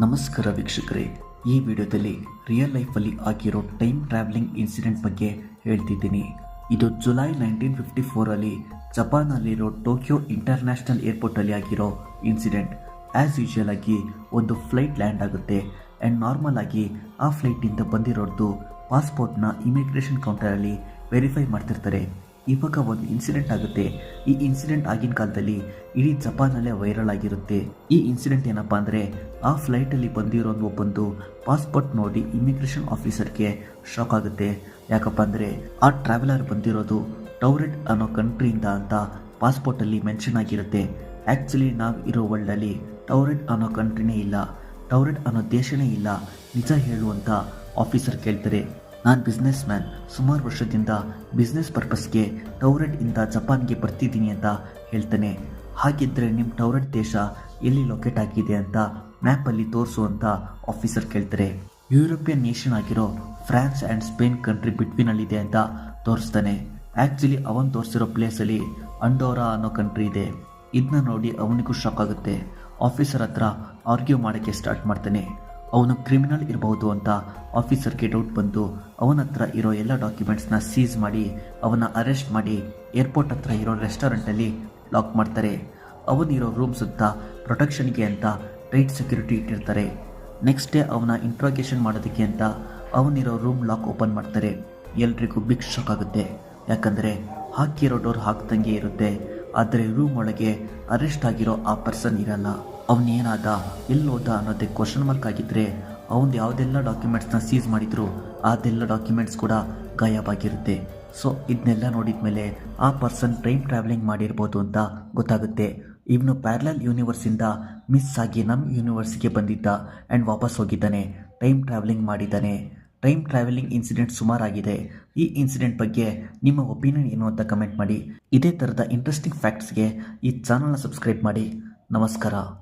ನಮಸ್ಕಾರ ವೀಕ್ಷಕರೇ, ಈ ವಿಡಿಯೋದಲ್ಲಿ ರಿಯಲ್ ಲೈಫಲ್ಲಿ ಆಗಿರೋ ಟೈಮ್ ಟ್ರಾವೆಲಿಂಗ್ ಇನ್ಸಿಡೆಂಟ್ ಬಗ್ಗೆ ಹೇಳ್ತಿದ್ದೀನಿ. ಇದು ಜುಲೈ 1954 ಜಪಾನ್ನಲ್ಲಿರೋ ಟೋಕಿಯೋ ಇಂಟರ್ನ್ಯಾಷನಲ್ ಏರ್ಪೋರ್ಟಲ್ಲಿ ಆಗಿರೋ ಇನ್ಸಿಡೆಂಟ್. ಆ್ಯಸ್ ಯೂಶುವಲ್ ಆಗಿ ಒಂದು ಫ್ಲೈಟ್ ಲ್ಯಾಂಡ್ ಆಗುತ್ತೆ ಆ್ಯಂಡ್ ನಾರ್ಮಲ್ ಆಗಿ ಆ ಫ್ಲೈಟಿಂದ ಬಂದಿರೋದು ಪಾಸ್ಪೋರ್ಟ್ನ ಇಮಿಗ್ರೇಷನ್ ಕೌಂಟರಲ್ಲಿ ವೆರಿಫೈ ಮಾಡ್ತಿರ್ತಾರೆ. ಇವಾಗ ಒಂದು ಇನ್ಸಿಡೆಂಟ್ ಆಗುತ್ತೆ. ಈ ಇನ್ಸಿಡೆಂಟ್ ಆಗಿನ ಕಾಲದಲ್ಲಿ ಇಡೀ ಜಪಾನಲ್ಲೇ ವೈರಲ್ ಆಗಿರುತ್ತೆ. ಈ ಇನ್ಸಿಡೆಂಟ್ ಏನಪ್ಪ ಅಂದರೆ, ಆ ಫ್ಲೈಟಲ್ಲಿ ಬಂದಿರೋದು ಒಬ್ಬಂದು ಪಾಸ್ಪೋರ್ಟ್ ನೋಡಿ ಇಮಿಗ್ರೇಷನ್ ಆಫೀಸರ್ಗೆ ಶಾಕ್ ಆಗುತ್ತೆ. ಯಾಕಪ್ಪ ಅಂದರೆ ಆ ಟ್ರಾವೆಲರ್ ಬಂದಿರೋದು ಟೌರೆಟ್ ಅನ್ನೋ ಕಂಟ್ರಿಯಿಂದ ಅಂತ ಪಾಸ್ಪೋರ್ಟಲ್ಲಿ ಮೆನ್ಷನ್ ಆಗಿರುತ್ತೆ. ಆ್ಯಕ್ಚುಲಿ ನಾವು ಇರೋ ವರ್ಲ್ಡಲ್ಲಿ ಟೌರೆಟ್ ಅನ್ನೋ ಕಂಟ್ರಿನೇ ಇಲ್ಲ, ಟೌರೆಟ್ ಅನ್ನೋ ದೇಶನೇ ಇಲ್ಲ, ನಿಜ ಹೇಳುವಂಥ ಆಫೀಸರ್ ಕೇಳ್ತಾರೆ. ನಾನು ಬಿಸ್ನೆಸ್ ಮ್ಯಾನ್, ಸುಮಾರು ವರ್ಷದಿಂದ ಬಿಸ್ನೆಸ್ ಪರ್ಪಸ್ಗೆ ಟೌರೆಟ್ ಇಂದ ಜಪಾನ್ಗೆ ಬರ್ತಿದ್ದೀನಿ ಅಂತ ಹೇಳ್ತಾನೆ. ಹಾಗಿದ್ದರೆ ನಿಮ್ಮ ಟೌರೆಟ್ ದೇಶ ಎಲ್ಲಿ ಲೊಕೇಟ್ ಆಗಿದೆ ಅಂತ ಮ್ಯಾಪಲ್ಲಿ ತೋರಿಸುವಂಥ ಆಫೀಸರ್ ಕೇಳ್ತಾರೆ. ಯುರೋಪಿಯನ್ ನೇಷನ್ ಆಗಿರೋ ಫ್ರಾನ್ಸ್ ಆ್ಯಂಡ್ ಸ್ಪೇನ್ ಕಂಟ್ರಿ ಬಿಟ್ವೀನಲ್ಲಿದೆ ಅಂತ ತೋರಿಸ್ತಾನೆ. ಆ್ಯಕ್ಚುಲಿ ಅವನು ತೋರಿಸಿರೋ ಪ್ಲೇಸಲ್ಲಿ ಅಂಡೋರಾ ಅನ್ನೋ ಕಂಟ್ರಿ ಇದೆ. ಇದನ್ನ ನೋಡಿ ಅವನಿಗೂ ಶಾಕ್ ಆಗುತ್ತೆ. ಆಫೀಸರ್ ಹತ್ರ ಆರ್ಗ್ಯೂ ಮಾಡೋಕ್ಕೆ ಸ್ಟಾರ್ಟ್ ಮಾಡ್ತಾನೆ. ಅವನು ಕ್ರಿಮಿನಲ್ ಇರಬಹುದು ಅಂತ ಆಫೀಸರ್ಗೆ ಡೌಟ್ ಬಂದು ಅವನ ಹತ್ರ ಇರೋ ಎಲ್ಲ ಡಾಕ್ಯುಮೆಂಟ್ಸ್ನ ಸೀಸ್ ಮಾಡಿ ಅವನ ಅರೆಸ್ಟ್ ಮಾಡಿ ಏರ್ಪೋರ್ಟ್ ಹತ್ರ ಇರೋ ರೆಸ್ಟೋರೆಂಟಲ್ಲಿ ಲಾಕ್ ಮಾಡ್ತಾರೆ. ಅವನಿರೋ ರೂಮ್ ಸುತ್ತ ಪ್ರೊಟೆಕ್ಷನ್ಗೆ ಅಂತ ಟೈಟ್ ಸೆಕ್ಯೂರಿಟಿ ಇಟ್ಟಿರ್ತಾರೆ. ನೆಕ್ಸ್ಟ್ ಡೇ ಅವನ ಇಂಟ್ರಾಗೇಷನ್ ಮಾಡೋದಕ್ಕೆ ಅಂತ ಅವನಿರೋ ರೂಮ್ ಲಾಕ್ ಓಪನ್ ಮಾಡ್ತಾರೆ. ಎಲ್ರಿಗೂ ಬಿಗ್ ಶಾಕ್ ಆಗುತ್ತೆ. ಯಾಕಂದರೆ ಹಾಕಿರೋ ಡೋರ್ ಹಾಕ್ದಂಗೆ ಇರುತ್ತೆ, ಆದರೆ ರೂಮ್ ಒಳಗೆ ಅರೆಸ್ಟ್ ಆಗಿರೋ ಆ ಪರ್ಸನ್ ಇರಲ್ಲ. ಅವನೇನಾದ, ಎಲ್ಲೋದ ಅನ್ನೋದೇ ಕ್ವಶನ್ ಮಾರ್ಕ್ ಆಗಿದ್ದರೆ ಅವನು ಯಾವುದೆಲ್ಲ ಡಾಕ್ಯುಮೆಂಟ್ಸ್ನ ಸೀಸ್ ಮಾಡಿದ್ರು ಅದೆಲ್ಲ ಡಾಕ್ಯುಮೆಂಟ್ಸ್ ಕೂಡ ಗಾಯಬಾಗಿರುತ್ತೆ. ಸೊ ಇದನ್ನೆಲ್ಲ ನೋಡಿದ ಮೇಲೆ ಆ ಪರ್ಸನ್ ಟೈಮ್ ಟ್ರಾವೆಲಿಂಗ್ ಮಾಡಿರ್ಬೋದು ಅಂತ ಗೊತ್ತಾಗುತ್ತೆ. ಇವನು ಪ್ಯಾರಲಲ್ ಯೂನಿವರ್ಸಿಂದ ಮಿಸ್ ಆಗಿ ನಮ್ಮ ಯೂನಿವರ್ಸಿಗೆ ಬಂದಿದ್ದ ಆ್ಯಂಡ್ ವಾಪಸ್ ಹೋಗಿದ್ದಾನೆ, ಟೈಮ್ ಟ್ರಾವೆಲಿಂಗ್ ಮಾಡಿದ್ದಾನೆ. ಟೈಮ್ ಟ್ರಾವೆಲಿಂಗ್ ಇನ್ಸಿಡೆಂಟ್ ಸುಮಾರಾಗಿದೆ. ಈ ಇನ್ಸಿಡೆಂಟ್ ಬಗ್ಗೆ ನಿಮ್ಮ ಒಪಿನಿಯನ್ ಏನು ಅಂತ ಕಮೆಂಟ್ ಮಾಡಿ. ಇದೇ ಥರದ ಇಂಟ್ರೆಸ್ಟಿಂಗ್ ಫ್ಯಾಕ್ಟ್ಸ್ಗೆ ಈ ಚಾನಲ್ನ ಸಬ್ಸ್ಕ್ರೈಬ್ ಮಾಡಿ. ನಮಸ್ಕಾರ.